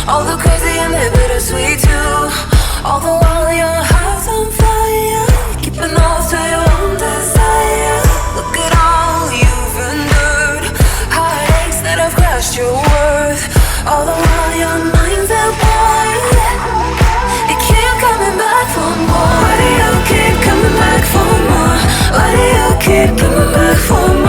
All the crazy and the bittersweet too. All the while your heart's on fire, keeping off to your own desire. Look at all you've endured, heartaches that have crushed your worth. All the while your mind's at war, you keep coming back for more. Why do you keep coming back for more? Why do you keep coming back for more?